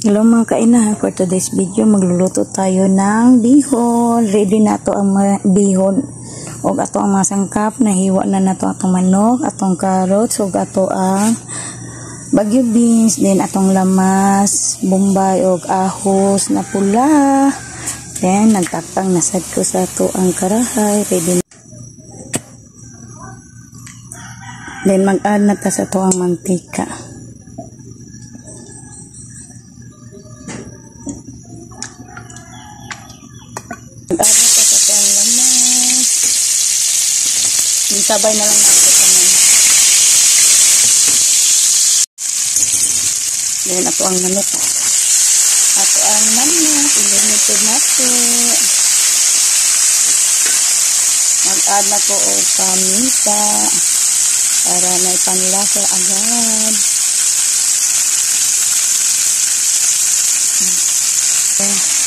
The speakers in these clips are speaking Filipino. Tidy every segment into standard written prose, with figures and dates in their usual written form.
Hello mga kainahan, for today's video magluluto tayo ng bihon. Ready na to ang bihon o ato ang mga sangkap. Nahiwa na nato atong manok, atong carrots o ato ang bagyo beans, din atong lamas, bombay o ahos na pula. Then nagtakpang nasad ko sa ato ang karahay. Ready na. Then mag-add na ta sa ato ang mantika. Mag-add na sa ito ang lamas. Sabay na lang natin ito naman. Then ito ang manok. Ito ang manok. Ilunod natin. Mag-add na ko o paminta para may panlasa agad. Okay.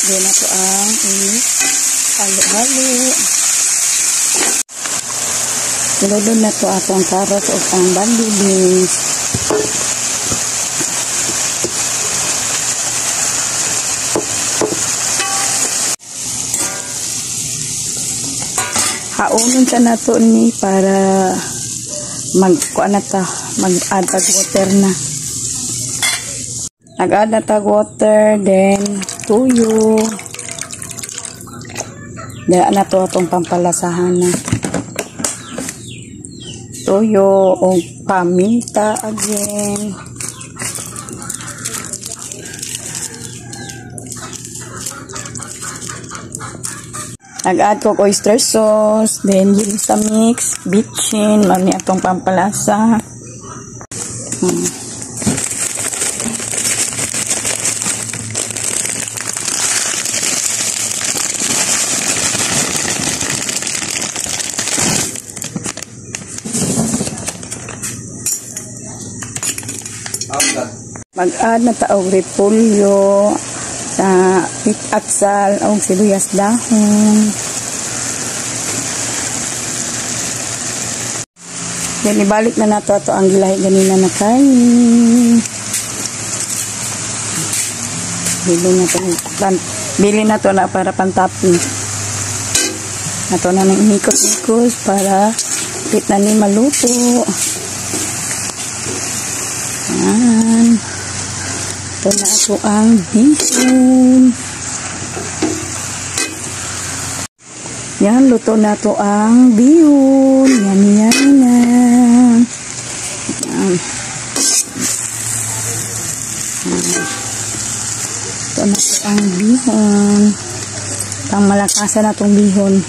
Then ito ang halo-halo. Ilunod na ito atong carrots o ang bagyo beans. Haunon sa nato ni para mag-add tag water na. Nag-add na tag water, then tuyo. Dala na to itong pampalasahan na. Tuyo o paminta again. Nag-add ko oyster sauce, then gilista mix, bitchin, mami atong pampalasa. Mag-add na taog repolyo sa atsal o sibuyas dahon. Then ibalik na nato ato ang gilahi ganina na kain. Bili na to na para pantapin. Ato na nang inikot-ikot para pit na ni maluto. Yan. Ito na ako ang bihon. Yan, luto na ito ang bihon. Yan. Yan. Ito na ito ang bihon. Pang malakasan na itong bihon.